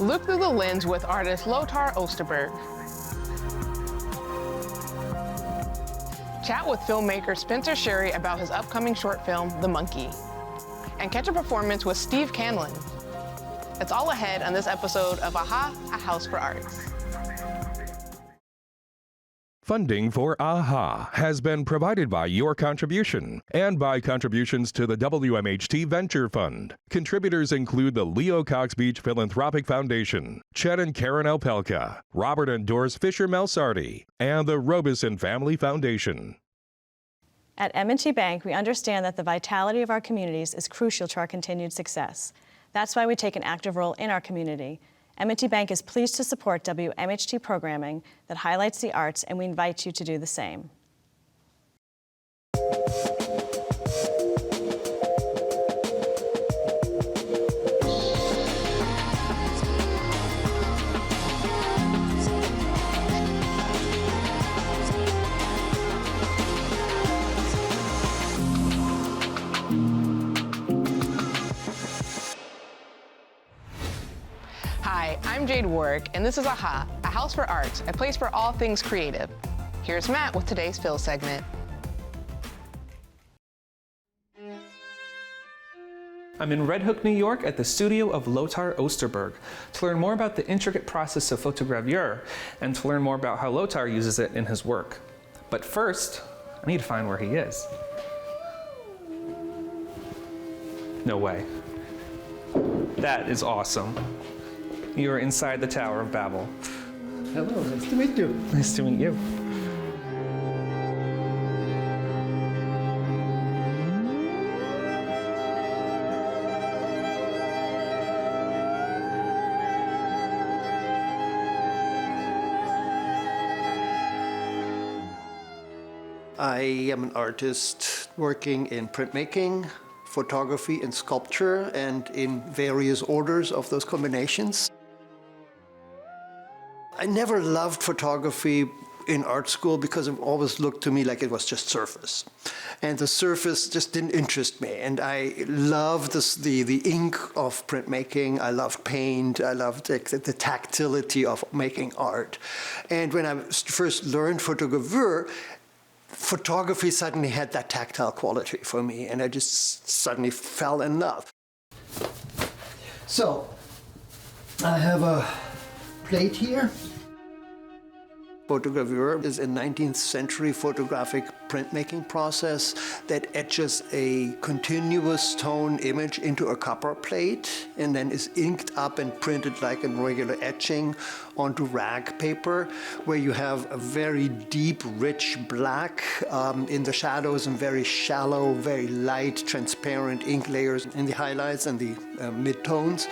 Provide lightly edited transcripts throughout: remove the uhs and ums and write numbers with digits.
Look through the lens with artist Lothar Osterberg. Chat with filmmaker Spencer Sherry about his upcoming short film, The Monkey. And catch a performance with Steve Canlon. It's all ahead on this episode of AHA, A House for Arts. Funding for AHA has been provided by your contribution and by contributions to the WMHT Venture Fund. Contributors include the Leo Cox Beach Philanthropic Foundation, Chet and Karen Alpelka, Robert and Doris Fisher-Melsardi, and the Robeson Family Foundation. At M&T Bank, we understand that the vitality of our communities is crucial to our continued success. That's why we take an active role in our community. M&T Bank is pleased to support WMHT programming that highlights the arts, and we invite you to do the same. Hi, I'm Jade Warwick, and this is AHA, A House for Arts, a place for all things creative. Here's Matt with today's Phil segment. I'm in Red Hook, New York at the studio of Lothar Osterberg to learn more about the intricate process of photogravure and to learn more about how Lothar uses it in his work. But first, I need to find where he is. No way. That is awesome. You are inside the Tower of Babel. Hello, nice to meet you. Nice to meet you. I am an artist working in printmaking, photography, and sculpture, and in various orders of those combinations. I never loved photography in art school because it always looked to me like it was just surface. And the surface just didn't interest me. And I loved the ink of printmaking. I loved paint. I loved the tactility of making art. And when I first learned photogravure, photography suddenly had that tactile quality for me. And I just suddenly fell in love. So, I have a plate here. Photogravure is a 19th century photographic printmaking process that etches a continuous tone image into a copper plate and then is inked up and printed like in regular etching onto rag paper, where you have a very deep, rich black in the shadows and very shallow, very light, transparent ink layers in the highlights and the mid-tones.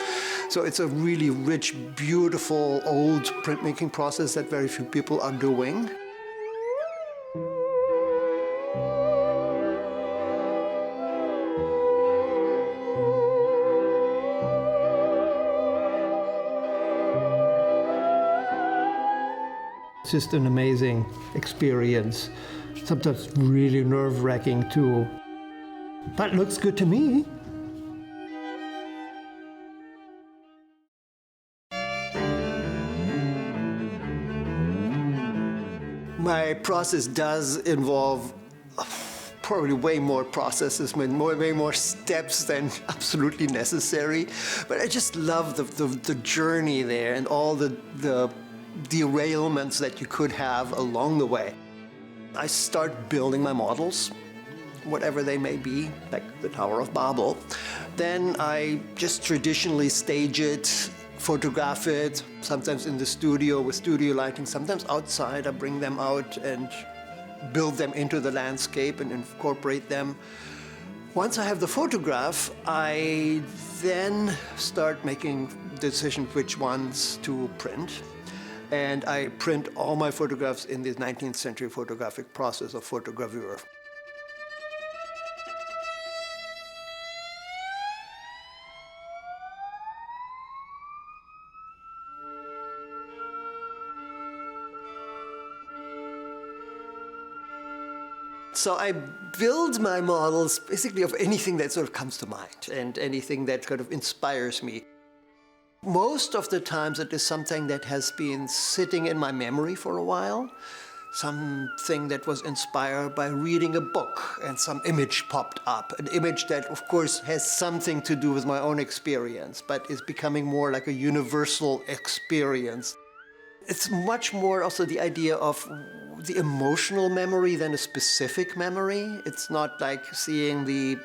So it's a really rich, beautiful, old printmaking process that very few people are doing. It's just an amazing experience, sometimes really nerve-wracking too. But it looks good to me. My process does involve probably way more processes, way more steps than absolutely necessary. But I just love the journey there and all the derailments that you could have along the way. I start building my models, whatever they may be, like the Tower of Babel. Then I just traditionally stage it, photograph it, sometimes in the studio with studio lighting, sometimes outside. I bring them out and build them into the landscape and incorporate them. Once I have the photograph, I then start making decisions which ones to print. And I print all my photographs in the 19th century photographic process of photogravure. So I build my models basically of anything that sort of comes to mind and anything that kind of inspires me. Most of the times it is something that has been sitting in my memory for a while, something that was inspired by reading a book and some image popped up, an image that of course has something to do with my own experience, but is becoming more like a universal experience. It's much more also the idea of the emotional memory than a specific memory. It's not like seeing the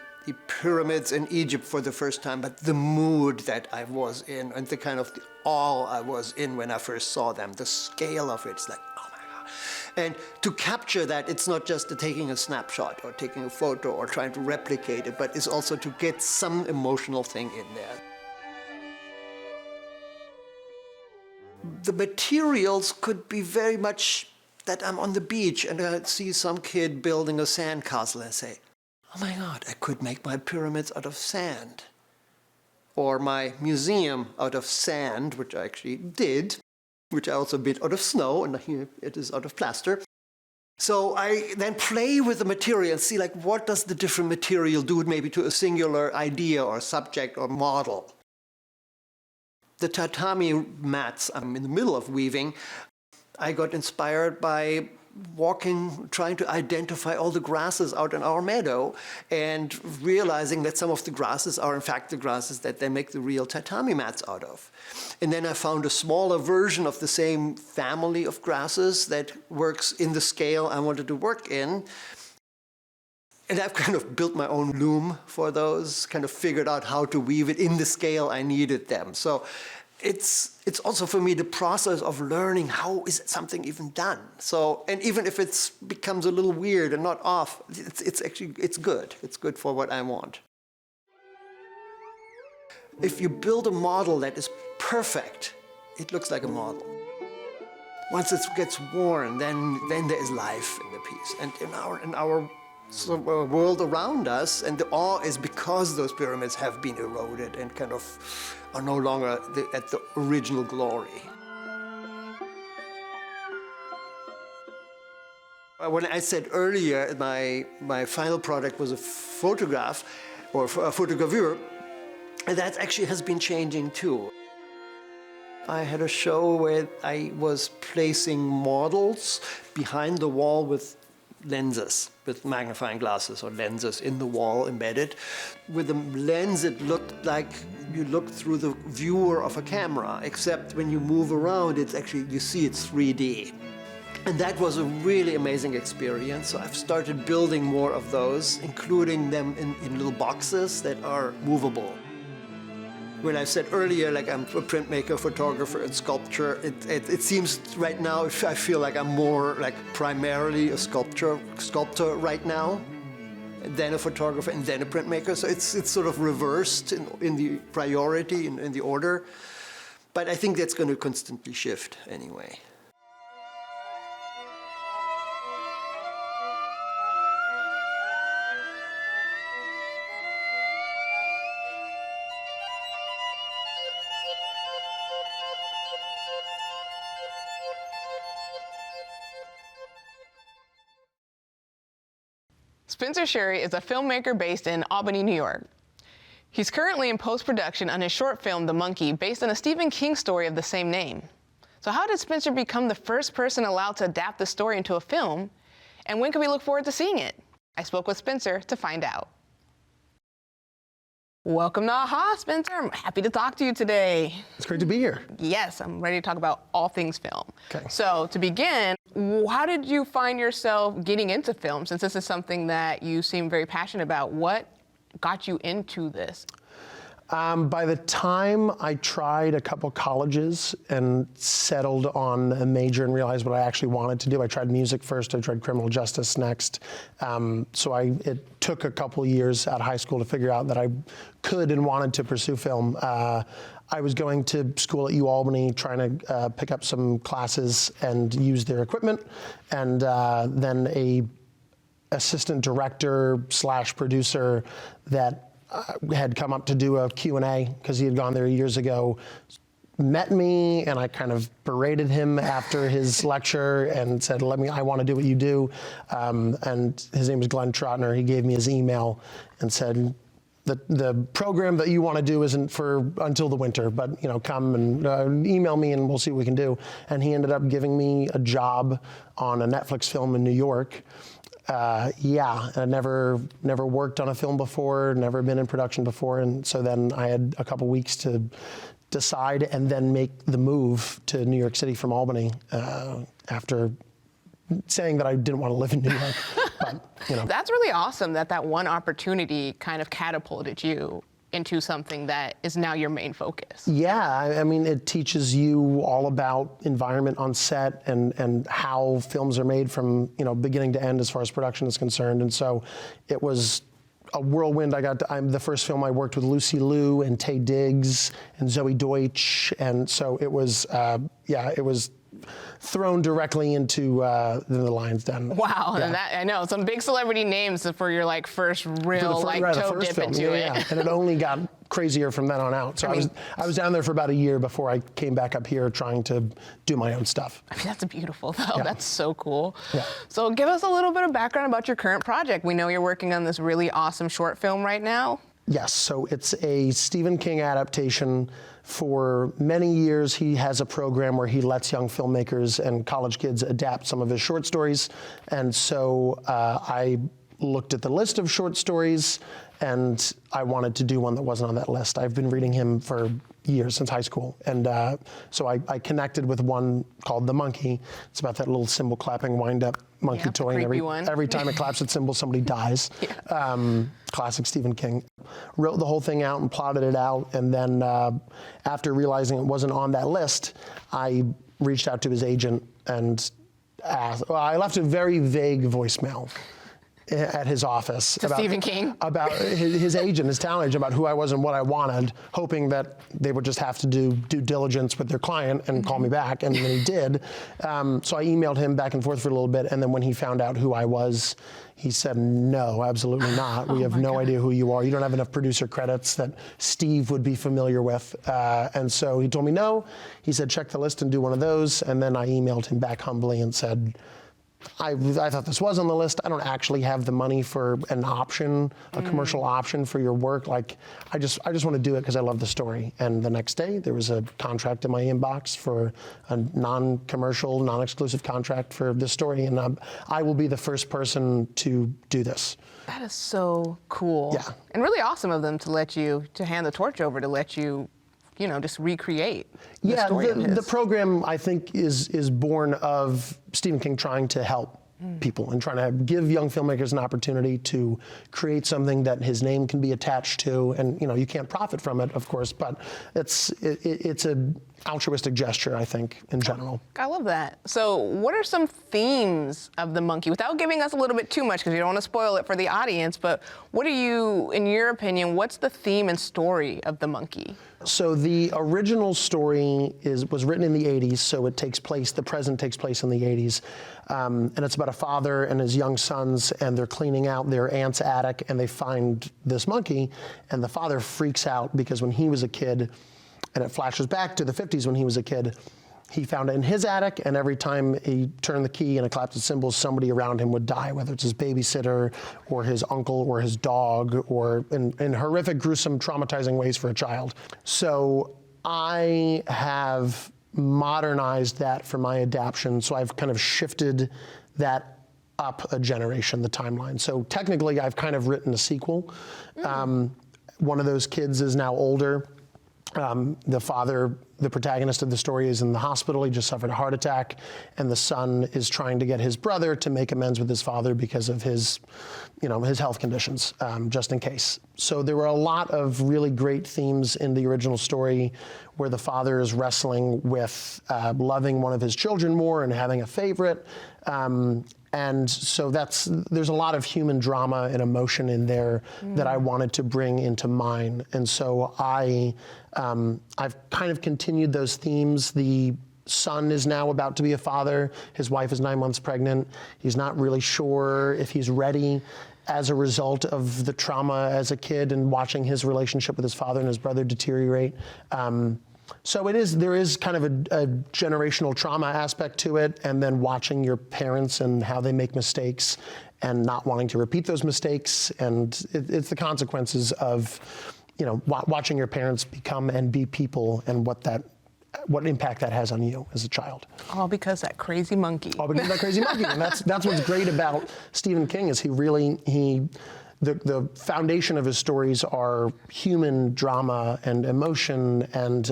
pyramids in Egypt for the first time, but the mood that I was in and the kind of awe I was in when I first saw them, the scale of it, it's like, oh my God. And to capture that, it's not just taking a snapshot or taking a photo or trying to replicate it, but it's also to get some emotional thing in there. The materials could be very much that I'm on the beach and I see some kid building a sandcastle and say, oh my God, I could make my pyramids out of sand. Or my museum out of sand, which I actually did, which I also built out of snow, and here it is out of plaster. So I then play with the material and see like what does the different material do maybe to a singular idea or subject or model. The tatami mats I'm in the middle of weaving, I got inspired by walking, trying to identify all the grasses out in our meadow and realizing that some of the grasses are in fact the grasses that they make the real tatami mats out of. And then I found a smaller version of the same family of grasses that works in the scale I wanted to work in. And I've kind of built my own loom for those, kind of figured out how to weave it in the scale I needed them. So it's also for me the process of learning how is something even done. So, and even if it becomes a little weird and not off, it's actually, it's good. It's good for what I want. If you build a model that is perfect, it looks like a model. Once it gets worn, then there is life in the piece. And in our world around us, and the awe is because those pyramids have been eroded and kind of are no longer at the original glory. When I said earlier my final product was a photograph or a photogravure, that actually has been changing too. I had a show where I was placing models behind the wall with lenses, with magnifying glasses or lenses in the wall embedded. With the lens, it looked like you looked through the viewer of a camera, except when you move around, it's actually, you see it's 3D. And that was a really amazing experience. So I've started building more of those, including them in little boxes that are movable. When I said earlier, like I'm a printmaker, photographer, and sculptor, it seems right now I feel like I'm more like primarily a sculptor right now, then a photographer, and then a printmaker. So it's sort of reversed in the priority, in the order. But I think that's going to constantly shift anyway. Spencer Sherry is a filmmaker based in Albany, New York. He's currently in post-production on his short film, The Monkey, based on a Stephen King story of the same name. So how did Spencer become the first person allowed to adapt the story into a film? And when can we look forward to seeing it? I spoke with Spencer to find out. Welcome to AHA, Spencer. I'm happy to talk to you today. It's great to be here. Yes, I'm ready to talk about all things film. Okay. So to begin, how did you find yourself getting into film, since this is something that you seem very passionate about? What got you into this? By the time I tried a couple colleges and settled on a major and realized what I actually wanted to do, I tried music first, I tried criminal justice next. So it took a couple years out of high school to figure out that I could and wanted to pursue film. I was going to school at UAlbany, trying to pick up some classes and use their equipment, and then a assistant director / producer that had come up to do a Q&A because he had gone there years ago, met me, and I kind of berated him after his lecture and said, I want to do what you do. And his name was Glenn Trotner. He gave me his email and said, the program that you want to do isn't for until the winter, but come and email me and we'll see what we can do. And he ended up giving me a job on a Netflix film in New York. I never worked on a film before, never been in production before, and so then I had a couple weeks to decide and then make the move to New York City from Albany after saying that I didn't want to live in New York. But, That's really awesome that one opportunity kind of catapulted you into something that is now your main focus. Yeah, I mean, it teaches you all about environment on set and how films are made from beginning to end as far as production is concerned. And so it was a whirlwind. I'm the first film I worked with Lucy Liu and Taye Diggs and Zoe Deutsch, and so it was it was thrown directly into the Lion's Den. Wow, Yeah. and that, I know, some big celebrity names for your first real toe dip into it. Yeah. And it only got crazier from then on out. So I was down there for about a year before I came back up here trying to do my own stuff. I mean, that's beautiful though. Yeah. That's so cool. Yeah. So give us a little bit of background about your current project. We know you're working on this really awesome short film right now. Yes, so it's a Stephen King adaptation. For many years, he has a program where he lets young filmmakers and college kids adapt some of his short stories. And so I looked at the list of short stories, and I wanted to do one that wasn't on that list. I've been reading him for years, since high school. And so I connected with one called The Monkey. It's about that little cymbal clapping wind-up monkey toy. And every time it claps its cymbal, somebody dies. Classic Stephen King. Wrote the whole thing out and plotted it out. And then after realizing it wasn't on that list, I reached out to his agent and asked, I left a very vague voicemail at his office about Stephen King, about his agent, his talent agent, about who I was and what I wanted, hoping that they would just have to do due diligence with their client and call me back, and then he did. So I emailed him back and forth for a little bit, and then when he found out who I was, he said, no, absolutely not. We have no idea who you are. You don't have enough producer credits that Steve would be familiar with. And so he told me no. He said, check the list and do one of those. And then I emailed him back humbly and said, I thought this was on the list. I don't actually have the money for an option, a commercial option for your work. Like, I just want to do it because I love the story. And the next day, there was a contract in my inbox for a non-commercial, non-exclusive contract for this story. And I will be the first person to do this. That is so cool. Yeah. And really awesome of them to hand the torch over, to let you just recreate the story of his. The program, I think, is born of Stephen King trying to help people and trying to give young filmmakers an opportunity to create something that his name can be attached to. And you can't profit from it, of course, but it's a altruistic gesture, I think, in general. I love that. So what are some themes of The Monkey? Without giving us a little bit too much, because you don't want to spoil it for the audience, but what are you, in your opinion, what's the theme and story of The Monkey? So the original story was written in the 80s, so the present takes place in the 80s. And it's about a father and his young sons, and they're cleaning out their aunt's attic, and they find this monkey, and the father freaks out because when he was a kid, and it flashes back to the 50s when he was a kid, he found it in his attic, and every time he turned the key and it clapped its cymbals, somebody around him would die, whether it's his babysitter or his uncle or his dog, or in horrific, gruesome, traumatizing ways for a child. So I have modernized that for my adaptation, so I've kind of shifted that up a generation, the timeline. So technically, I've kind of written a sequel. One of those kids is now older. The father, the protagonist of the story, is in the hospital. He just suffered a heart attack, and the son is trying to get his brother to make amends with his father because of his health conditions, just in case. So there were a lot of really great themes in the original story, where the father is wrestling with loving one of his children more and having a favorite. And so there's a lot of human drama and emotion in there that I wanted to bring into mine. And so I've kind of continued those themes. The son is now about to be a father. His wife is 9 months pregnant. He's not really sure if he's ready as a result of the trauma as a kid and watching his relationship with his father and his brother deteriorate. So there is kind of a generational trauma aspect to it, and then watching your parents and how they make mistakes, and not wanting to repeat those mistakes. And it's the consequences of, watching your parents become and be people, and what impact that has on you as a child. All because that crazy monkey. All because of that crazy monkey. And that's what's great about Stephen King, is the foundation of his stories are human drama and emotion, and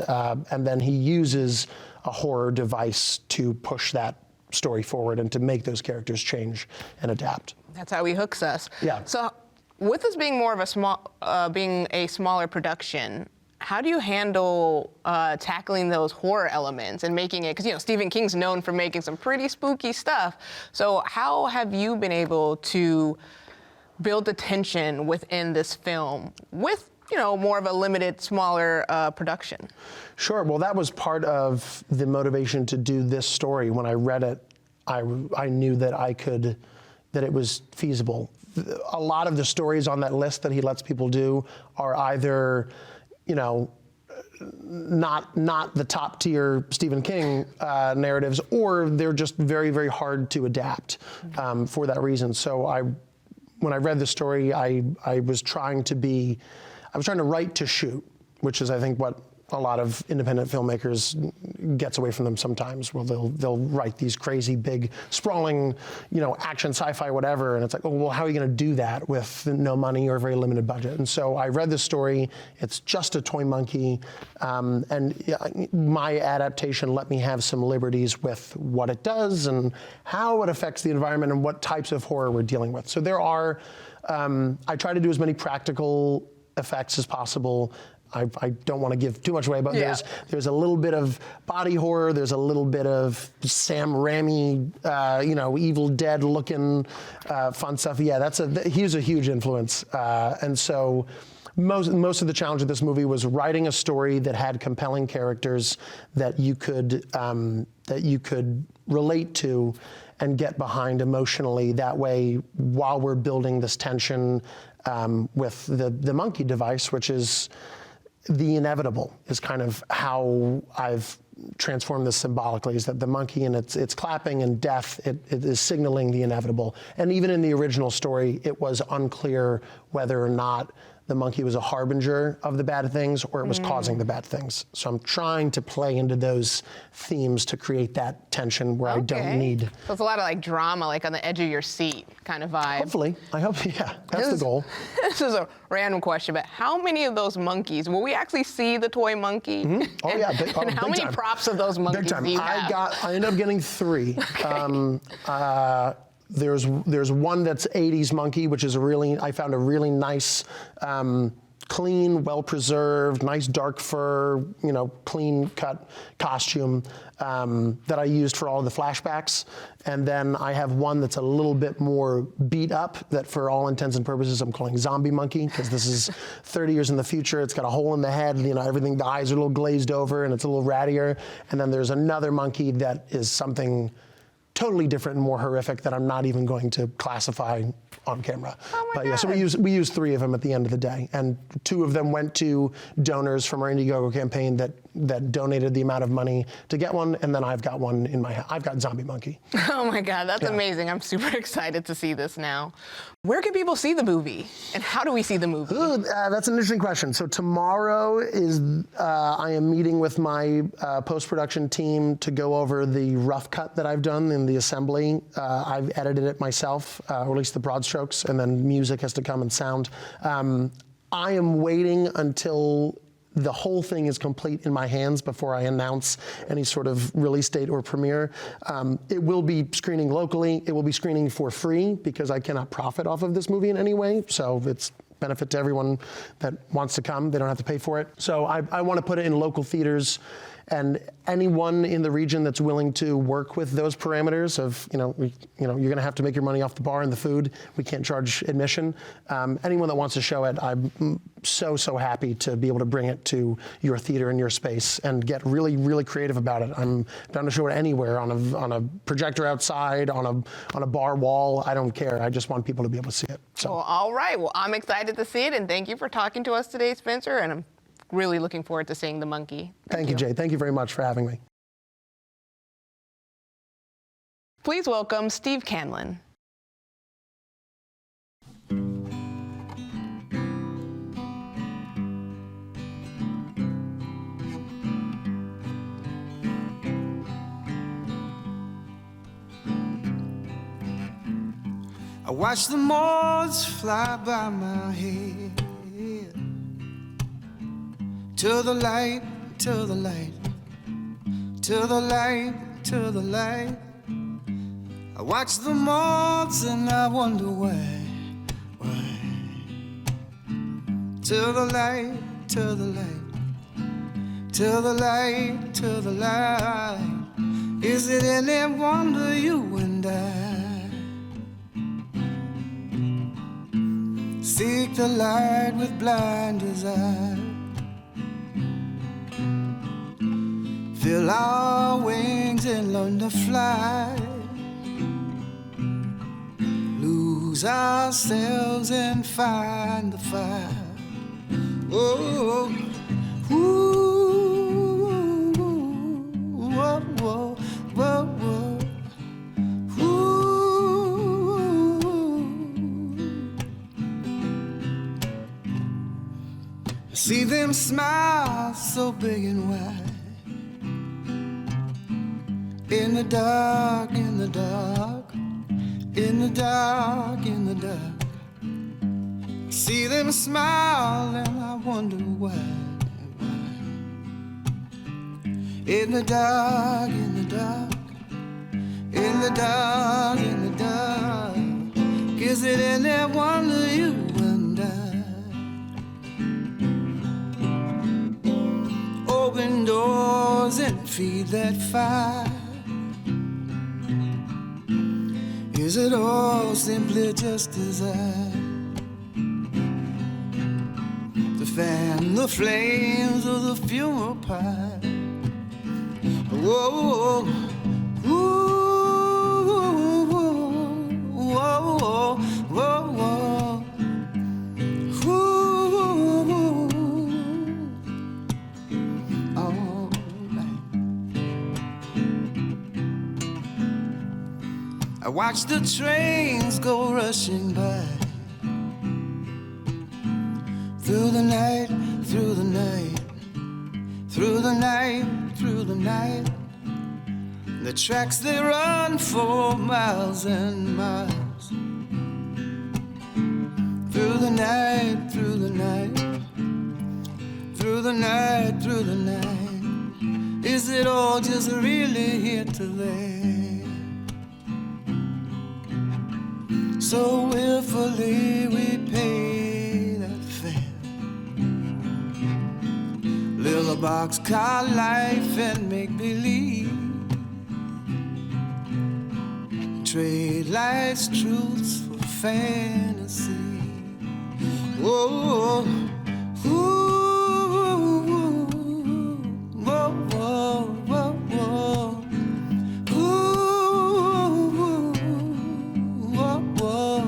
then he uses a horror device to push that story forward and to make those characters change and adapt. That's how he hooks us. Yeah. So, with this being more of a smaller production, how do you handle tackling those horror elements and making it? Because Stephen King's known for making some pretty spooky stuff. So, how have you been able to build the tension within this film with more of a limited, smaller production? Sure. Well, that was part of the motivation to do this story. When I read it, I knew that that it was feasible. A lot of the stories on that list that he lets people do are either, not the top tier Stephen King narratives, or they're just very, very hard to adapt for that reason. So when I read the story, I was trying to write to shoot, which is, I think, what a lot of independent filmmakers gets away from them sometimes. Well, they'll write these crazy, big, sprawling, action, sci-fi, whatever, and it's like, oh, well, how are you going to do that with no money or a very limited budget? And so I read the story. It's just a toy monkey, and my adaptation let me have some liberties with what it does and how it affects the environment and what types of horror we're dealing with. So there are, I try to do as many practical effects as possible. I don't want to give too much away, but there's a little bit of body horror. There's a little bit of Sam Raimi, Evil Dead looking fun stuff. Yeah, he was a huge influence, and so most of the challenge of this movie was writing a story that had compelling characters that you could relate to and get behind emotionally. That way, while we're building this tension with the monkey device, which is the inevitable, is kind of how I've transformed this symbolically, is that the monkey and its clapping and death, it is signaling the inevitable. And even in the original story, it was unclear whether or not the monkey was a harbinger of the bad things or it was causing the bad things. So I'm trying to play into those themes to create that tension where I don't need. So it's a lot of drama, on the edge of your seat kind of vibe. Hopefully. I hope, yeah, that's the goal. This is a random question, but how many of those monkeys, will we actually see the toy monkey? Mm-hmm. Oh, yeah. And how many props of those monkeys do you have? I ended up getting 3. Okay. There's one that's 80s monkey, which is I found a really nice, clean, well-preserved, nice dark fur, clean-cut costume that I used for all of the flashbacks. And then I have one that's a little bit more beat up, that for all intents and purposes I'm calling Zombie Monkey, because this is 30 years in the future. It's got a hole in the head, everything, the eyes are a little glazed over, and it's a little rattier. And then there's another monkey that is something totally different and more horrific that I'm not even going to classify on camera. Oh my God. Yeah, so we used 3 of them at the end of the day, and 2 of them went to donors from our Indiegogo campaign that donated the amount of money to get one, and then I've got one in my I've got Zombie Monkey. Oh my God, that's amazing. I'm super excited to see this now. Where can people see the movie, and how do we see the movie? Ooh, that's an interesting question. So tomorrow I am meeting with my post-production team to go over the rough cut that I've done in the assembly. I've edited it myself, or at least the broad strokes, and then music has to come and sound. I am waiting until the whole thing is complete in my hands before I announce any sort of release date or premiere. It will be screening locally. It will be screening for free because I cannot profit off of this movie in any way. So it's benefit to everyone that wants to come. They don't have to pay for it. So I want to put it in local theaters, and anyone in the region that's willing to work with those parameters of, you're going to have to make your money off the bar and the food. We can't charge admission. Anyone that wants to show it, I'm so happy to be able to bring it to your theater and your space and get really, really creative about it. I'm down to show it anywhere, on a projector outside, on a bar wall. I don't care. I just want people to be able to see it. So. Well, all right. Well, I'm excited to see it, and thank you for talking to us today, Spencer, and I'm really looking forward to seeing the monkey. Thank you, Jay. Thank you very much for having me. Please welcome Steve Canlin. I watch the moths fly by my head. To the light, to the light, to the light, to the light. I watch the moths and I wonder why. To the light, to the light, to the light, to the light. Is it any wonder you and I seek the light with blind desire? Fill our wings and learn to fly. Lose ourselves and find the fire. Oh, ooh, whoa, whoa, whoa, whoa. Ooh. See them smile so big and wide. In the dark, in the dark, in the dark, in the dark. See them smile and I wonder why. In the dark, in the dark, in the dark, in the dark. Is it any wonder you and I open doors and feed that fire? Is it all simply just desire to fan the flames of the funeral pyre? Whoa, ooh, whoa, whoa, whoa, ooh, all right. I watch the trains go rushing by. Through the night, through the night, through the night, through the night. The tracks they run for miles and miles. Through the night, through the night, through the night, through the night. Is it all just really here to there? So willfully we pay that fare. Live a boxcar life and make believe. Trade life's truths for fantasy. Whoa, ooh, whoa, whoa, whoa, whoa. Ooh, whoa, whoa.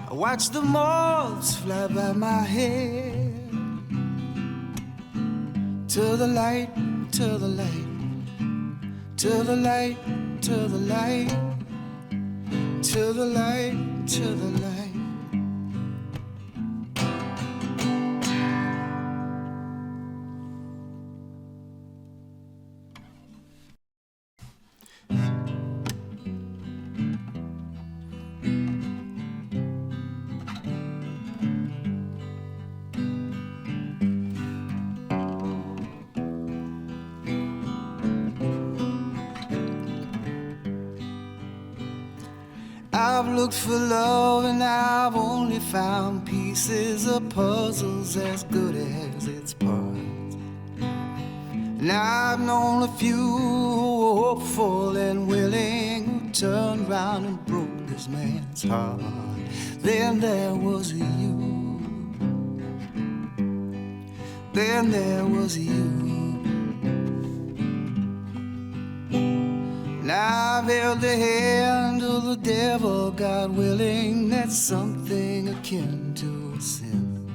I watch the moths fly by my head. To the light, to the light, to the light, to the light, to the light, to the light. I've looked for love and I've only found pieces of puzzles as good as its parts. And I've known a few who were hopeful and willing, who turned round and broke this man's heart. Then there was you. Then there was you. And I've held the hand of the devil, God willing, that's something akin to a sin.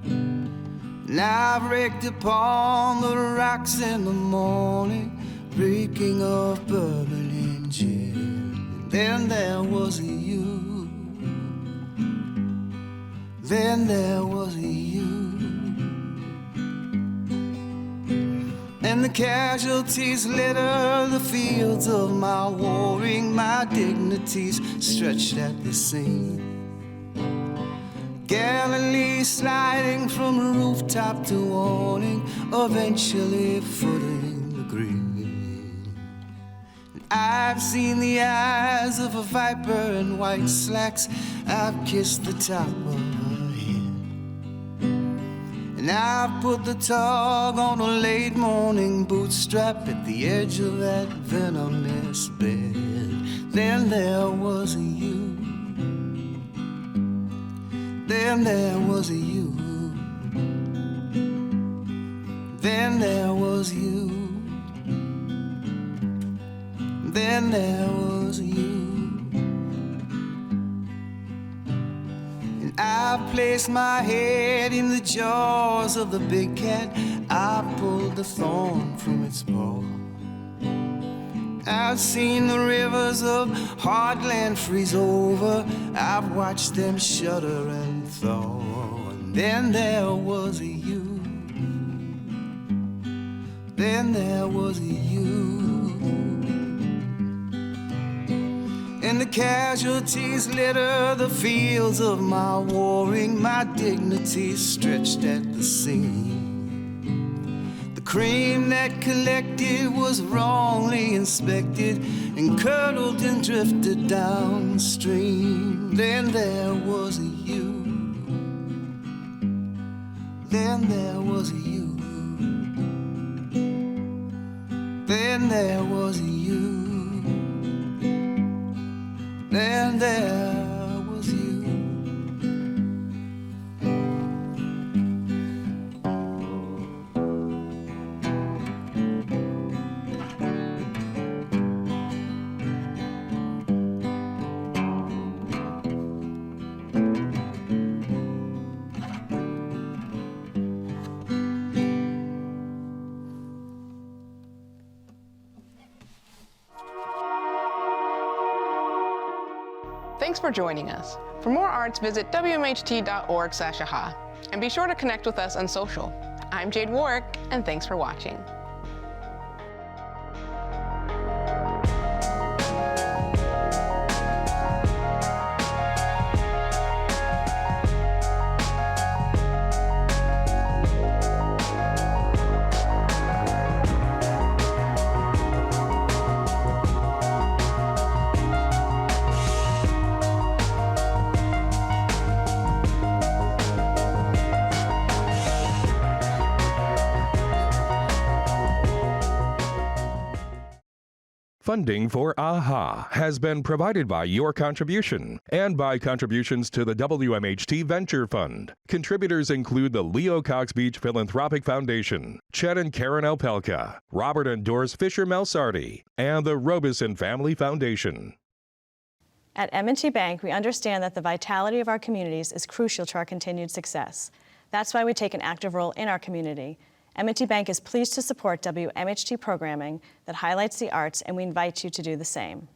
And I've raked upon the rocks in the morning, reeking of bourbon and gin. And then there was you. Then there was you. and the casualties litter the fields of my warring, my dignities stretched at the seam. Gallantly sliding from rooftop to awning, eventually footing the green. I've seen the eyes of a viper in white slacks, I've kissed the top of her head, and I've put the tug on a late morning bootstrap at the edge of that venomous bed. Then there was a you, then there was a you, then there was you, then there was you. And I placed my head in the jaws of the big cat, I pulled the thorn from its paw. I've seen the rivers of heartland freeze over, I've watched them shudder and thaw. And then there was a you, then there was a you, and the casualties litter the fields of my warring, my dignities stretched at the seam. The cream that collected was wrongly inspected and curdled and drifted downstream. Then there was a you, then there was a you, then there was a you, then there was you. Thanks for joining us. For more arts, visit wmht.org/aha. And be sure to connect with us on social. I'm Jade Warwick, and thanks for watching. Funding for AHA has been provided by your contribution and by contributions to the WMHT Venture Fund. Contributors include the Leo Cox Beach Philanthropic Foundation, Chet and Karen Alpelka, Robert and Doris Fisher Melsardi, and the Robeson Family Foundation. At M&T Bank, we understand that the vitality of our communities is crucial to our continued success. That's why we take an active role in our community. M&T Bank is pleased to support WMHT programming that highlights the arts, and we invite you to do the same.